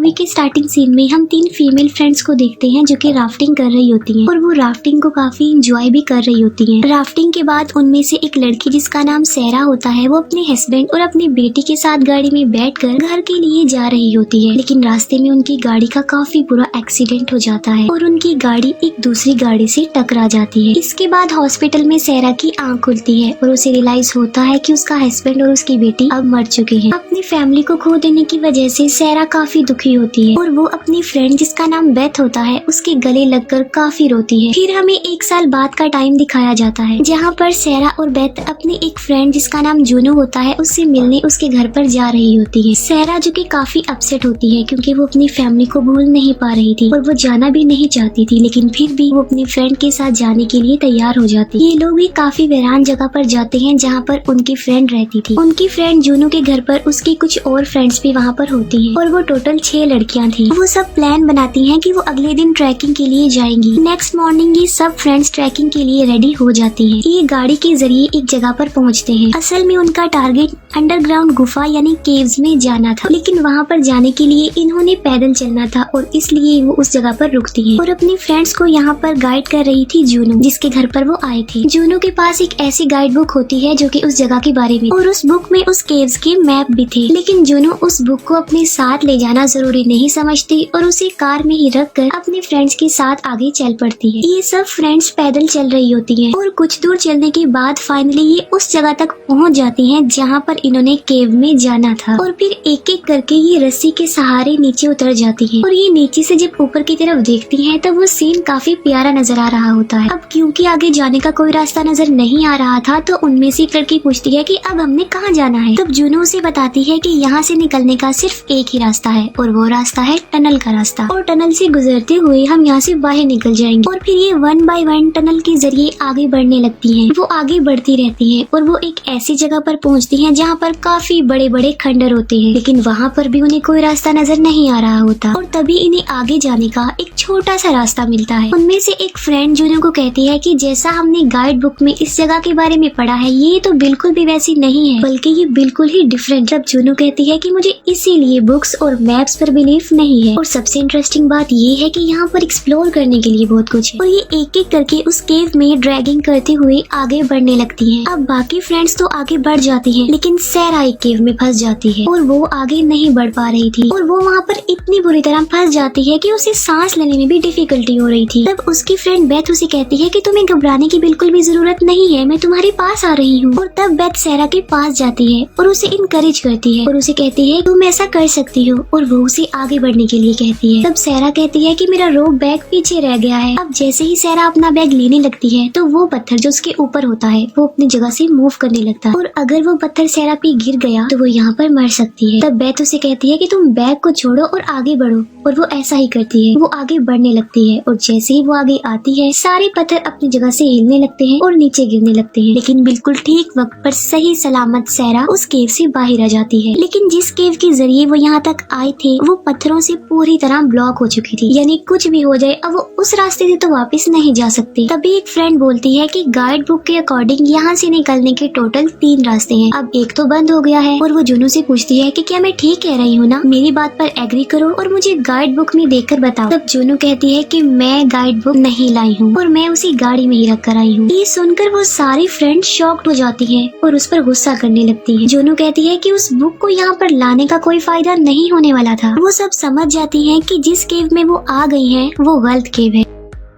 Movie के starting scene में हम 3 फीमेल फ्रेंड्स को देखते हैं जो कि राफ्टिंग कर रही होती हैं और वो राफ्टिंग को काफी इंजॉय भी कर रही होती हैं। राफ्टिंग के बाद उनमें से एक लड़की जिसका नाम सैरा होता है वो अपने हस्बैंड और अपनी बेटी के साथ गाड़ी में बैठकर घर के लिए जा रही होती है, लेकिन रास्ते में उनकी गाड़ी का काफी बुरा एक्सीडेंट हो जाता है और उनकी गाड़ी एक दूसरी गाड़ी से टकरा जाती है। इसके बाद हॉस्पिटल में सैरा की आंख खुलती है और उसे रियलाइज होता है कि उसका हस्बैंड और उसकी बेटी अब मर चुके हैं। अपनी फैमिली को खो देने की वजह से सैरा काफी दुखी होती है और वो अपनी फ्रेंड जिसका नाम बेथ होता है उसके गले लगकर काफी रोती है। फिर हमें 1 साल बाद का टाइम दिखाया जाता है जहाँ पर सैरा और बेथ अपनी एक फ्रेंड जिसका नाम जूनो होता है उससे मिलने उसके घर पर जा रही होती है। सैरा जो कि काफी अपसेट होती है क्योंकि वो अपनी फैमिली को भूल नहीं पा रही थी और वो जाना भी नहीं चाहती थी, लेकिन फिर भी वो अपनी फ्रेंड के साथ जाने के लिए तैयार हो जाती है। ये लोग भी काफी वीरान जगह पर जाते हैं जहाँ पर उनकी फ्रेंड रहती थी। उनकी फ्रेंड जूनो के घर पर उसकी कुछ और फ्रेंड्स भी वहाँ पर होती हैं और वो टोटल 6 लड़कियाँ थी। वो सब प्लान बनाती हैं कि वो अगले दिन ट्रैकिंग के लिए जाएंगी। नेक्स्ट मॉर्निंग ये सब फ्रेंड्स ट्रैकिंग के लिए रेडी हो जाती हैं। ये गाड़ी के जरिए एक जगह पर पहुँचते हैं। असल में उनका टारगेट अंडरग्राउंड गुफा यानी केव्स में जाना था, लेकिन वहाँ पर जाने के लिए इन्होंने पैदल चलना था और इसलिए वो उस जगह पर रुकती है और अपनी फ्रेंड्स को यहाँ पर गाइड कर रही थी जूनो, जिसके घर पर वो आए थे। जूनो के पास एक ऐसी गाइड बुक होती है जो कि उस जगह के बारे में, और उस बुक में उस केव्स के मैप भी थे, लेकिन जूनो उस बुक को अपने साथ ले जाना जरूरी नहीं समझती और उसे कार में ही रख कर अपने फ्रेंड्स के साथ आगे चल पड़ती है। ये सब फ्रेंड्स पैदल चल रही होती है और कुछ दूर चलने के बाद फाइनली ये उस जगह तक पहुँच जाती है जहाँ पर इन्होंने केव में जाना था और फिर एक एक करके ये रस्सी के सहारे नीचे उतर जाती है और ये नीचे से जब ऊपर की तरफ देखती है तब वो सीन काफी प्यारा नजर आ रहा होता है। अब क्योंकि आगे जाने का कोई रास्ता नजर नहीं आ रहा था तो उनमें से एक लड़की पूछती है कि अब हमने कहाँ जाना है। तब जूनो उसे बताती है कि यहाँ से निकलने का सिर्फ एक ही रास्ता है और वो रास्ता है टनल का रास्ता, और टनल से गुजरते हुए हम यहाँ से बाहर निकल जाएंगे। और फिर ये 1 बाय 1 टनल के जरिए आगे बढ़ने लगती है। वो आगे बढ़ती रहती है और वो एक ऐसी जगह पर पहुँचती है जहाँ पर काफी बड़े बड़े खंडर होते हैं, लेकिन वहाँ पर भी उन्हें कोई रास्ता नजर नहीं आ रहा होता और तभी इन्हें आगे जाने का एक छोटा सा रास्ता मिलता है। उनमें से एक फ्रेंड जूनो को कहती है कि जैसा हमने गाइड बुक में इस जगह के बारे में पढ़ा है ये तो बिल्कुल भी वैसी नहीं है, बल्कि ये बिल्कुल ही डिफरेंट। तब जूनो कहती है कि मुझे इसीलिए बुक्स और मैप्स पर बिलीफ नहीं है, और सबसे इंटरेस्टिंग बात ये है कि यहाँ पर एक्सप्लोर करने के लिए बहुत कुछ है। और ये एक एक करके उस केव में ड्रैगिंग करते हुए आगे बढ़ने लगती है। अब बाकी फ्रेंड्स तो आगे बढ़ जाती है, लेकिन सैरा एक केव में फंस जाती है और वो आगे नहीं बढ़ पा रही थी और वो वहाँ पर इतनी बुरी तरह फंस जाती है कि उसे सांस लेने में भी डिफिकल्टी हो रही थी। तब उसकी फ्रेंड बेथ उसे कहती है कि तुम्हें घबराने की बिल्कुल भी जरूरत नहीं है, मैं तुम्हारे पास आ रही हूँ। और तब बेथ सैरा के पास जाती है और उसे इनकरेज करती है और उसे कहती है तुम ऐसा कर सकती हो, और वो उसे आगे बढ़ने के लिए कहती है। तब सैरा कहती है कि मेरा रोप बैग पीछे रह गया है। अब जैसे ही सैरा अपना बैग लेने लगती है तो वो पत्थर जो उसके ऊपर होता है वो अपनी जगह से मूव करने लगता है, और अगर वो पत्थर सैरा पे गिर गया तो वो यहाँ पर मर सकती है। तब बेथ उसे कहती है कि तुम बैग को छोड़ो और आगे बढ़ो, और वो ऐसा ही करती है। वो आगे बढ़ने लगती है और जैसे ही वो आगे आती है सारे पत्थर अपनी जगह से हिलने लगते हैं और नीचे गिरने लगते हैं, लेकिन बिल्कुल ठीक वक्त पर सही सलामत सैरा उस केव से बाहर आ जाती है। लेकिन जिस केव के जरिए वो यहाँ तक आए थे वो पत्थरों से पूरी तरह ब्लॉक हो चुकी थी, यानी कुछ भी हो जाए अब वो उस रास्ते से तो वापस नहीं जा सकते। तभी एक फ्रेंड बोलती है कि गाइड बुक के अकॉर्डिंग यहाँ से निकलने के टोटल 3 रास्ते हैं, अब एक तो बंद हो गया है। और वो जूनो से पूछती है कि क्या मैं ठीक कह रही हूँ ना, मेरी बात पर एग्री करो और मुझे गाइड बुक में देखकर बताओ। तब जूनो कहती है कि मैं गाइड बुक नहीं लाई हूँ और मैं उसी गाड़ी में ही रख कर आई हूँ। ये सुनकर वो सारी फ्रेंड शॉक्ड हो जाती है और उस पर गुस्सा करने लगती है। जूनो कहती है कि उस बुक को यहाँ पर लाने का कोई फायदा नहीं होने वाला था। वो सब समझ जाती है कि जिस केव में वो आ गई है वो गलत केव है,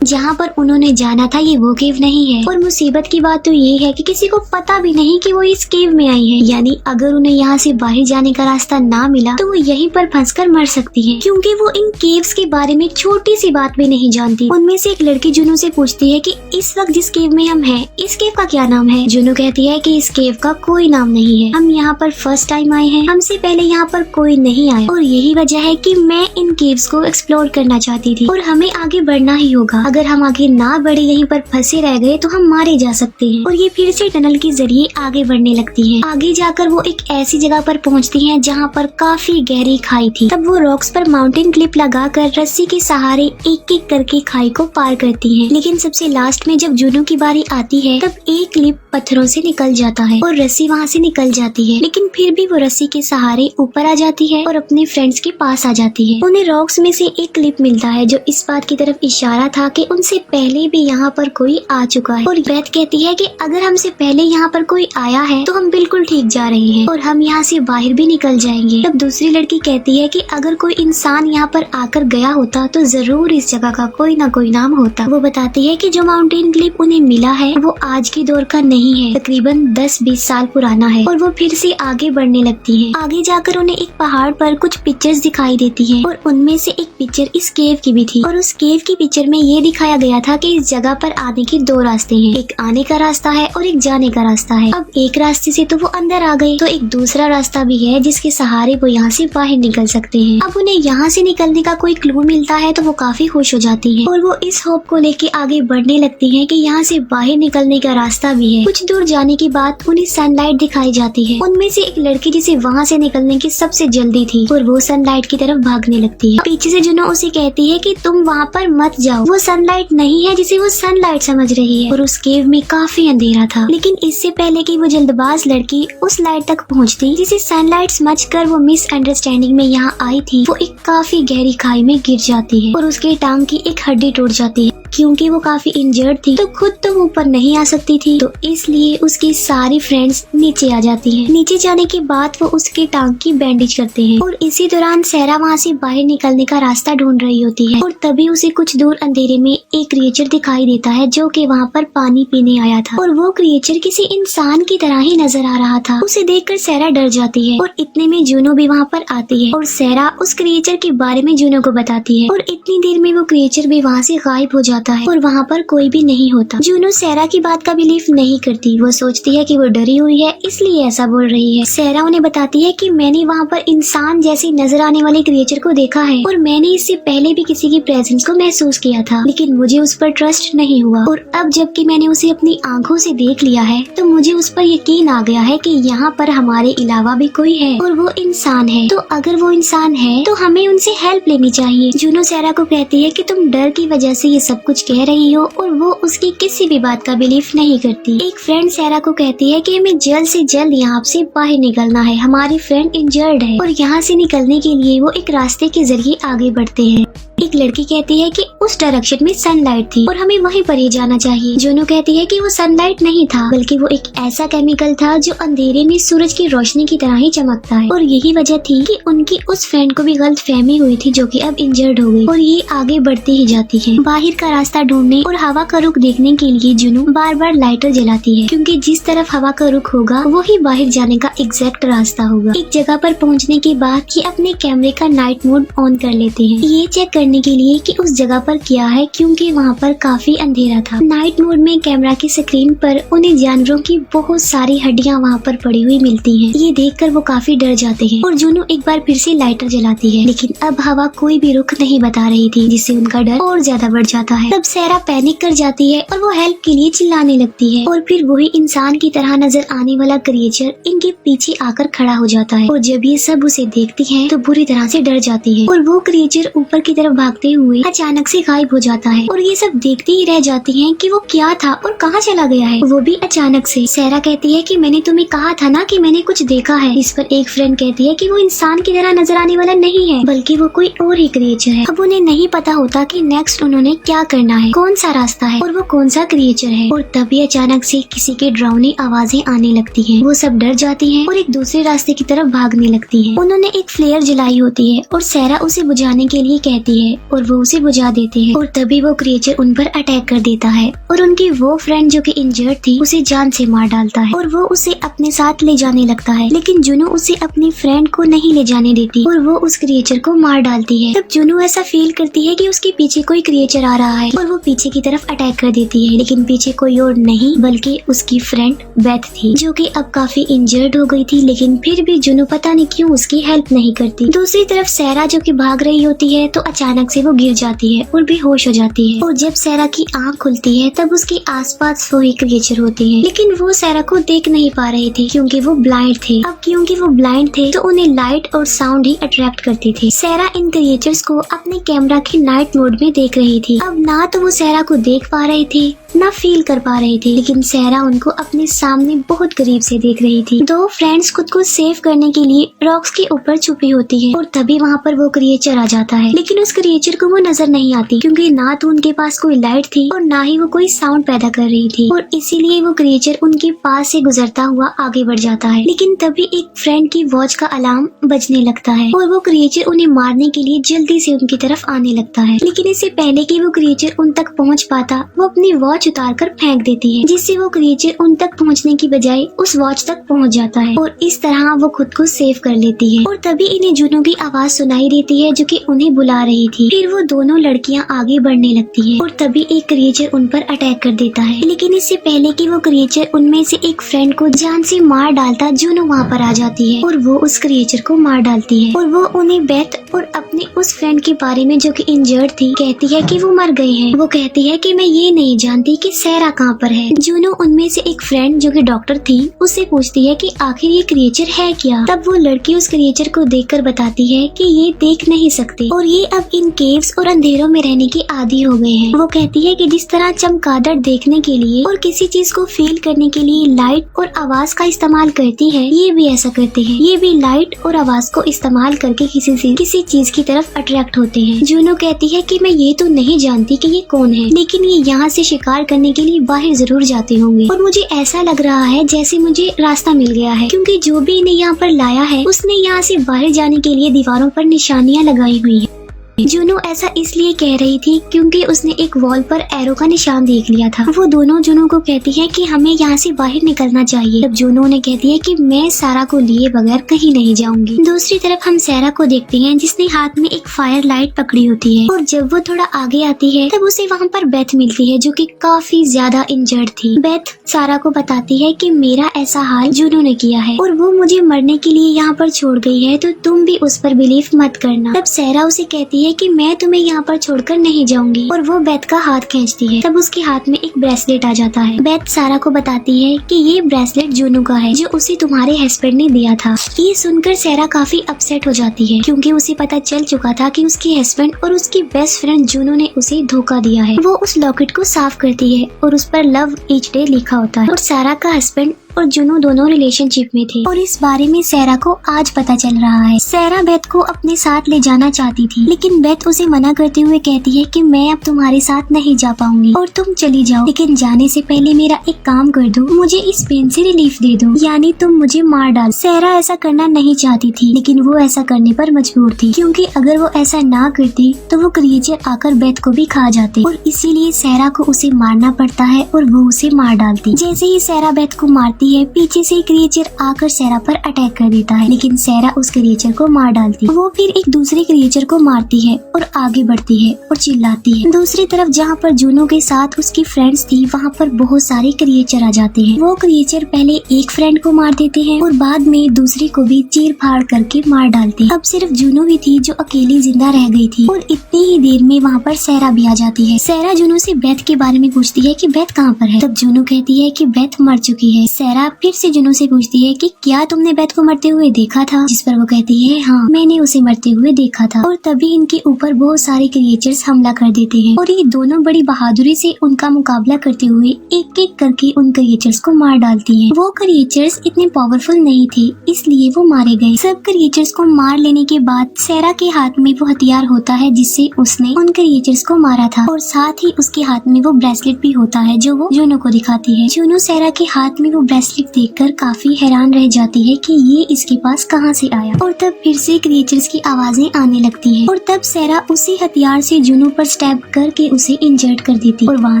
जहाँ पर उन्होंने जाना था ये वो केव नहीं है। और मुसीबत की बात तो ये है कि किसी को पता भी नहीं कि वो इस केव में आई है, यानी अगर उन्हें यहाँ से बाहर जाने का रास्ता ना मिला तो वो यहीं पर फंसकर मर सकती है, क्योंकि वो इन केव्स के बारे में छोटी सी बात भी नहीं जानती। उनमें से एक लड़की जूनो से पूछती है कि इस वक्त जिस केव में हम हैं इस केव का क्या नाम है। जूनो कहती है कि इस केव का कोई नाम नहीं है, हम यहाँ पर फर्स्ट टाइम आए हैं, हमसे पहले यहाँ पर कोई नहीं आया और यही वजह है कि मैं इन केव्स को एक्सप्लोर करना चाहती थी और हमें आगे बढ़ना ही होगा। अगर हम आगे ना बढ़े यहीं पर फंसे रह गए तो हम मारे जा सकते हैं। और ये फिर से टनल के जरिए आगे बढ़ने लगती है। आगे जाकर वो एक ऐसी जगह पर पहुँचती है जहाँ पर काफी गहरी खाई थी। तब वो रॉक्स पर माउंटेन क्लिप लगाकर रस्सी के सहारे एक एक करके खाई को पार करती है। लेकिन सबसे लास्ट में जब जुनू की बारी आती है तब एक क्लिप पत्थरों से निकल जाता है और रस्सी वहाँ से निकल जाती है। लेकिन फिर भी वो रस्सी के सहारे ऊपर आ जाती है और अपने फ्रेंड्स के पास आ जाती है। उन्हें रॉक्स में से एक क्लिप मिलता है जो इस बात की तरफ इशारा था कि उनसे पहले भी यहाँ पर कोई आ चुका है। और बेथ कहती है कि अगर हमसे पहले यहाँ पर कोई आया है तो हम बिल्कुल ठीक जा रहे हैं और हम यहाँ से बाहर भी निकल जाएंगे। तब दूसरी लड़की कहती है कि अगर कोई इंसान यहाँ पर आकर गया होता तो जरूर इस जगह का कोई ना कोई नाम होता। वो बताती है कि जो माउंटेन क्लिप उन्हें मिला है वो आज के दौर का नहीं है, तकरीबन 10-20 साल पुराना है। और वो फिर से आगे बढ़ने लगती है। आगे जाकर उन्हें एक पहाड़ पर कुछ पिक्चर्स दिखाई देती है और उनमें से एक पिक्चर इस केव की भी थी। और उस केव की पिक्चर में ये दिखाया गया था कि इस जगह पर आने के 2 रास्ते हैं, एक आने का रास्ता है और एक जाने का रास्ता है। अब एक रास्ते से तो वो अंदर आ गए, तो एक दूसरा रास्ता भी है जिसके सहारे वो यहाँ से बाहर निकल सकते हैं। अब उन्हें यहाँ से निकलने का कोई क्लू मिलता है तो वो काफी खुश हो जाती है और वो इस होप को लेके आगे बढ़ने लगती है कि यहाँ से बाहर निकलने का रास्ता भी है। कुछ दूर जाने के बाद उन्हें सनलाइट दिखाई जाती है। उनमें से एक लड़की जिसे वहाँ से निकलने की सबसे जल्दी थी और वो सनलाइट की तरफ भागने लगती है। पीछे से जुनो उसे कहती है कि तुम वहाँ पर मत जाओ, वो सनलाइट नहीं है जिसे वो सनलाइट समझ रही है। और उस केव में काफी अंधेरा था। लेकिन इससे पहले कि वो जल्दबाज लड़की उस लाइट तक पहुँचती जिसे सनलाइट समझकर वो मिसअंडरस्टैंडिंग में यहाँ आई थी, वो एक काफी गहरी खाई में गिर जाती है और उसके टांग की एक हड्डी टूट जाती है। क्योंकि वो काफी इंजर्ड थी तो खुद तो ऊपर नहीं आ सकती थी, तो इसलिए उसकी सारी फ्रेंड्स नीचे आ जाती हैं। नीचे जाने के बाद वो उसके टांग की बैंडेज करते हैं और इसी दौरान सहरा वहाँ से बाहर निकलने का रास्ता ढूंढ रही होती है। और तभी उसे कुछ दूर अंधेरे में एक क्रिएचर दिखाई देता है जो कि वहाँ पर पानी पीने आया था और वो क्रिएचर किसी इंसान की तरह ही नजर आ रहा था। उसे देखकर सहरा डर जाती है और इतने में जुनो भी वहाँ पर आती है और सहरा उस क्रिएचर के बारे में जुनो को बताती है। और इतनी देर में वो क्रिएचर भी वहाँ से गायब हो जाता है और वहाँ पर कोई भी नहीं होता। जुनो सहरा की बात का बिलीव नहीं करती, वो सोचती है कि वो डरी हुई है इसलिए ऐसा बोल रही है। सहरा उन्हें बताती है कि मैंने वहाँ पर इंसान जैसे नजर आने वाले क्रिएचर को देखा है और मैंने इससे पहले भी किसी की प्रेजेंस को महसूस किया था, लेकिन मुझे उस पर ट्रस्ट नहीं हुआ। और अब जबकि मैंने उसे अपनी आंखों से देख लिया है तो मुझे उस पर यकीन आ गया है कि यहाँ पर हमारे अलावा भी कोई है और वो इंसान है। तो अगर वो इंसान है तो हमें उनसे हेल्प लेनी चाहिए। जुनो सहरा को कहती है कि तुम डर की वजह से ये सब कुछ कह रही हो और वो उसकी किसी भी बात का बिलीव नहीं करती। एक फ्रेंड सहरा को कहती है कि हमें जल्द से जल्द यहाँ से बाहर निकलना है, हमारी फ्रेंड इंजर्ड है। और यहाँ से निकलने के लिए वो एक रास्ते के जरिए आगे बढ़ते हैं। एक लड़की कहती है कि उस डायरेक्शन में सनलाइट थी और हमें वहीं पर ही जाना चाहिए। जुनो कहती है कि वो सनलाइट नहीं था बल्कि वो एक ऐसा केमिकल था जो अंधेरे में सूरज की रोशनी की तरह ही चमकता है और यही वजह थी कि उनकी उस फ्रेंड को भी गलत फहमी हुई थी जो कि अब इंजर्ड हो गई। और ये आगे बढ़ती ही जाती है। बाहर का रास्ता ढूंढने और हवा का रुख देखने के लिए जुनो बार बार लाइटर जलाती है क्योंकि जिस तरफ हवा का रुख होगा वही बाहर जाने का एग्जैक्ट रास्ता होगा। एक जगह पर पहुँचने के बाद ये अपने कैमरे का नाइट मोड ऑन कर लेते हैं, ये चेक करने के लिए कि उस जगह पर क्या है क्योंकि वहाँ पर काफी अंधेरा था। नाइट मोड में कैमरा की स्क्रीन पर उन्हें जानवरों की बहुत सारी हड्डियाँ वहाँ पर पड़ी हुई मिलती हैं। ये देखकर वो काफी डर जाते हैं और जुनो एक बार फिर से लाइटर जलाती है, लेकिन अब हवा कोई भी रुख नहीं बता रही थी जिससे उनका डर और ज्यादा बढ़ जाता है। तब सहरा पैनिक कर जाती है और वो हेल्प के लिए चिल्लाने लगती है और फिर वही इंसान की तरह नजर आने वाला क्रिएचर इनके पीछे आकर खड़ा हो जाता है। और जब ये सब उसे देखती है तो बुरी तरह से डर जाती है और वो क्रिएचर ऊपर की तरफ भागते हुए अचानक से गायब हो जाता है। और ये सब देखती ही रह जाती हैं कि वो क्या था और कहाँ चला गया है, वो भी अचानक से। सहरा कहती है कि मैंने तुम्हें कहा था ना कि मैंने कुछ देखा है। इस पर एक फ्रेंड कहती है कि वो इंसान की तरह नजर आने वाला नहीं है बल्कि वो कोई और ही क्रिएचर है। अब उन्हें नहीं पता होता कि नेक्स्ट उन्होंने क्या करना है, कौन सा रास्ता है और वो कौन सा क्रिएचर है। और तभी अचानक से किसी के डरावनी आवाजें आने लगती हैं। वो सब डर जाती हैं और एक दूसरे रास्ते की तरफ भागने लगती हैं। उन्होंने एक फ्लेयर जलाई होती है और सहरा उसे बुझाने के लिए कहती है और वो उसे बुझा देते हैं। और तभी वो क्रिएचर उन पर अटैक कर देता है और उनकी वो फ्रेंड जो कि इंजर्ड थी उसे जान से मार डालता है और वो उसे अपने साथ ले जाने लगता है। लेकिन जुनो उसे अपनी फ्रेंड को नहीं ले जाने देती और वो उस क्रिएचर को मार डालती है। तब जुनो ऐसा फील करती है कि उसके पीछे कोई क्रिएचर आ रहा है और वो पीछे की तरफ अटैक कर देती है, लेकिन पीछे कोई और नहीं बल्कि उसकी फ्रेंड बेथ थी जो कि अब काफी इंजर्ड हो गई थी। लेकिन फिर भी जुनो पता नहीं क्यों उसकी हेल्प नहीं करती। दूसरी तरफ सहरा जो कि भाग रही होती है तो अचानक अचानक से वो गिर जाती है और बेहोश हो जाती है। और जब सैरा की आँख खुलती है तब उसके आसपास वो ही क्रिएचर होते हैं, लेकिन वो सैरा को देख नहीं पा रहे थे क्योंकि वो ब्लाइंड थे। अब क्योंकि वो ब्लाइंड थे तो उन्हें लाइट और साउंड ही अट्रैक्ट करती थी। सैरा इन क्रिएचर्स को अपने कैमरा के नाइट मोड में देख रही थी। अब ना तो वो सैरा को देख पा रहे थे ना फील कर पा रहे थे, लेकिन सैरा उनको अपने सामने बहुत करीब से देख रही थी। दो फ्रेंड्स खुद को सेव करने के लिए रॉक्स के ऊपर छुपी होती है और तभी वहाँ पर वो क्रिएचर आ जाता है, लेकिन उस क्रिएचर को वो नजर नहीं आती क्योंकि ना तो उनके पास कोई लाइट थी और ना ही वो कोई साउंड पैदा कर रही थी, और इसीलिए वो क्रिएचर उनके पास से गुजरता हुआ आगे बढ़ जाता है। लेकिन तभी एक फ्रेंड की वॉच का अलार्म बजने लगता है और वो क्रिएचर उन्हें मारने के लिए जल्दी से उनकी तरफ आने लगता है, लेकिन इससे पहले कि वो क्रिएचर उन तक पहुँच पाता वो अपनी वॉच उतार कर फेंक देती है, जिससे वो क्रिएचर उन तक पहुंचने की बजाय उस वॉच तक पहुंच जाता है और इस तरह वो खुद को सेव कर लेती है। और तभी इन्हें जुनू की आवाज सुनाई देती है जो कि उन्हें बुला रही थी। फिर वो दोनों लड़कियां आगे बढ़ने लगती है और तभी एक क्रिएचर उन पर अटैक कर देता है, लेकिन इससे पहले कि वो क्रिएचर उनमें से एक फ्रेंड को जान से मार डालता जुनू वहाँ पर आ जाती है और वो उस क्रिएचर को मार डालती है। और वो उन्हें बेथ और अपने उस फ्रेंड के बारे में जो कि इंजर्ड थी कहती है कि वो मर गए हैं। वो कहती है कि मैं ये नहीं जानती कि सैरा कहाँ पर है। जुनू उनमें से एक फ्रेंड जो कि डॉक्टर थी उससे पूछती है कि आखिर ये क्रिएचर है क्या। तब वो लड़की उस क्रिएचर को देखकर बताती है कि ये देख नहीं सकते और ये अब इन केव्स और अंधेरों में रहने के आदी हो गए हैं। वो कहती है कि जिस तरह चमगादड़ देखने के लिए और किसी चीज को फील करने के लिए लाइट और आवाज का इस्तेमाल करती है, ये भी ऐसा करते हैं। ये भी लाइट और आवाज को इस्तेमाल करके किसी चीज की तरफ अट्रैक्ट होते हैं। जुनू कहती है कि मैं ये तो नहीं जानती कि ये कौन है, लेकिन ये यहाँ से शिकार करने के लिए बाहर जरूर जाते होंगे और मुझे ऐसा लग रहा है जैसे मुझे रास्ता मिल गया है, क्योंकि जो भी इन्हें यहाँ पर लाया है उसने यहाँ से बाहर जाने के लिए दीवारों पर निशानियाँ लगाई हुई हैं। जुनू ऐसा इसलिए कह रही थी क्योंकि उसने एक वॉल पर एरो का निशान देख लिया था। वो दोनों जुनू को कहती है कि हमें यहाँ से बाहर निकलना चाहिए। तब जुनू ने कहती है कि मैं सारा को लिए बगैर कहीं नहीं जाऊंगी। दूसरी तरफ हम सैरा को देखते हैं जिसने हाथ में एक फायर लाइट पकड़ी होती है और जब वो थोड़ा आगे आती है तब उसे वहाँ पर बेथ मिलती है जो कि काफी ज्यादा इंजर्ड थी। बेथ सारा को बताती है कि मेरा ऐसा हाल जुनू ने किया है और वो मुझे मरने के लिए यहाँ पर छोड़ गई है, तो तुम भी उस पर बिलीव मत करना। तब सैरा उसे कहती है कि मैं तुम्हें यहाँ पर छोड़कर नहीं जाऊंगी और वो बेथ का हाथ खींचती है। तब उसके हाथ में एक ब्रेसलेट आ जाता है। बेथ सारा को बताती है कि ये ब्रेसलेट जुनू का है जो उसे तुम्हारे हस्बैंड ने दिया था। ये सुनकर सैरा काफी अपसेट हो जाती है क्योंकि उसे पता चल चुका था कि उसके हस्बैंड और उसकी बेस्ट फ्रेंड जुनू ने उसे धोखा दिया है। वो उस लॉकेट को साफ करती है और उस पर लव ईच डे लिखा होता है और सारा का हस्बैंड और जुनू दोनों रिलेशनशिप में थे और इस बारे में सैरा को आज पता चल रहा है। सैरा बेथ को अपने साथ ले जाना चाहती थी, लेकिन बेथ उसे मना करते हुए कहती है कि मैं अब तुम्हारे साथ नहीं जा पाऊंगी और तुम चली जाओ, लेकिन जाने से पहले मेरा एक काम कर दो, मुझे इस पेन से रिलीफ दे दो, यानी तुम मुझे मार डाल। सैरा ऐसा करना नहीं चाहती थी, लेकिन वो ऐसा करने पर मजबूर थी क्योंकि अगर वो ऐसा ना करती तो वो क्रिएचर आकर बेथ को भी खा जाते और इसीलिए सैरा को उसे मारना पड़ता है और वो उसे मार डालती। जैसे ही सैरा बेथ को मारती है पीछे से क्रिएचर आकर सैरा पर अटैक कर देता है, लेकिन सैरा उस क्रिएचर को मार डालती है। वो फिर एक दूसरे क्रिएचर को मारती है और आगे बढ़ती है और चिल्लाती है। दूसरी तरफ जहाँ पर जुनू के साथ उसकी फ्रेंड्स थी वहाँ पर बहुत सारे क्रिएचर आ जाते हैं। वो क्रिएचर पहले एक फ्रेंड को मार देते हैं और बाद में दूसरे को भी चीर फाड़ करके मार डालते हैं। अब सिर्फ जुनू ही थी जो अकेली जिंदा रह गई थी और इतनी ही देर में वहाँ पर सैरा भी आ जाती है। सैरा जुनू से बेथ के बारे में पूछती है कि बेथ कहाँ पर है। तब जुनू कहती है कि बेथ मर चुकी है। सैरा फिर से जुनू से पूछती है कि क्या तुमने बेथ को मरते हुए देखा था, जिस पर वो कहती है हाँ मैंने उसे मरते हुए देखा था। और तभी इनके ऊपर बहुत सारे क्रिएचर्स हमला कर देते हैं और ये दोनों बड़ी बहादुरी से उनका मुकाबला करते हुए एक एक करके उन क्रिएचर्स को मार डालती हैं। वो क्रिएचर्स इतने पावरफुल नहीं थे इसलिए वो मारे गए। सब क्रिएचर्स को मार लेने के बाद सैरा के हाथ में वो हथियार होता है जिससे उसने उन क्रिएचर्स को मारा था और साथ ही उसके हाथ में वो ब्रेसलेट भी होता है जो वो जुनू को दिखाती है। जुनू सैरा के हाथ में वो ब्रेसलेट देखकर काफी हैरान रह जाती है कि ये इसके पास कहाँ से आया और तब फिर से क्रिएचर्स की आवाजें आने लगती हैं और तब सैरा उसी हथियार से जुनू पर स्टैब करके उसे इंजर्ड कर देती और वहाँ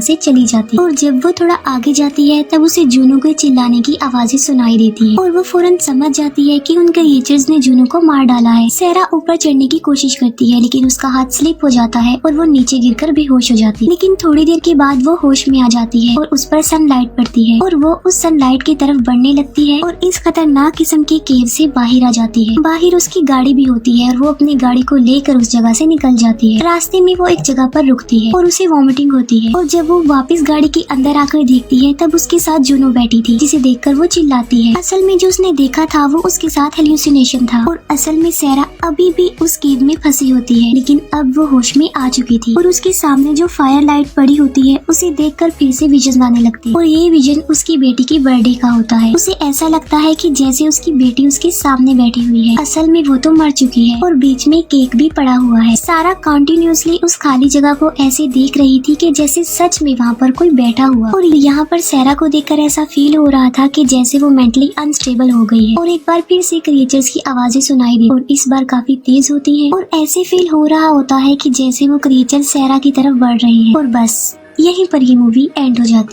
से चली जाती। और जब वो थोड़ा आगे जाती है तब उसे जुनू के चिल्लाने की आवाजें सुनाई देती है और वो फौरन समझ जाती है कि उन क्रिएचर्स ने जुनू को मार डाला है। सैरा ऊपर चढ़ने की कोशिश करती है लेकिन उसका हाथ स्लिप हो जाता है और वो नीचे गिरकर बेहोश हो जाती है, लेकिन थोड़ी देर के बाद वो होश में आ जाती है और उस पर सनलाइट पड़ती है और वो उस सनलाइट की तरफ बढ़ने लगती है और इस खतरनाक किस्म के केव से बाहर आ जाती है। बाहर उसकी गाड़ी भी होती है और वो अपनी गाड़ी को लेकर उस जगह से निकल जाती है। रास्ते में वो एक जगह पर रुकती है और उसे वॉमिटिंग होती है और जब वो वापस गाड़ी के अंदर आकर देखती है तब उसके साथ जूनो बैठी थी, जिसे देखकर वो चिल्लाती है। असल में जो उसने देखा था वो उसके साथ हेल्यूसिनेशन था और असल में सैरा अभी भी उस केव में फंसी होती है, लेकिन अब वो होश में आ चुकी थी और उसके सामने जो फायर लाइट पड़ी होती है उसे देखकर फिर से विजन आने लगती है और ये विजन उसकी बेटी की बर्थडे का होता है। उसे ऐसा लगता है कि जैसे उसकी बेटी उसके सामने बैठी हुई है। असल में वो तो मर चुकी है और बीच में केक भी पड़ा हुआ है। सारा कंटिन्यूअसली उस खाली जगह को ऐसे देख रही थी कि जैसे सच में वहाँ पर कोई बैठा हुआ, और यहाँ पर सैरा को देखकर ऐसा फील हो रहा था कि जैसे वो मेंटली अनस्टेबल हो गई है। और एक बार फिर से क्रिएचर्स की आवाजें सुनाई दी और इस बार काफी तेज होती हैं और ऐसे फील हो रहा होता है कि जैसे वो क्रिएचर सैरा की तरफ बढ़ रहे हैं। और बस यहीं पर ये मूवी एंड हो जाती है।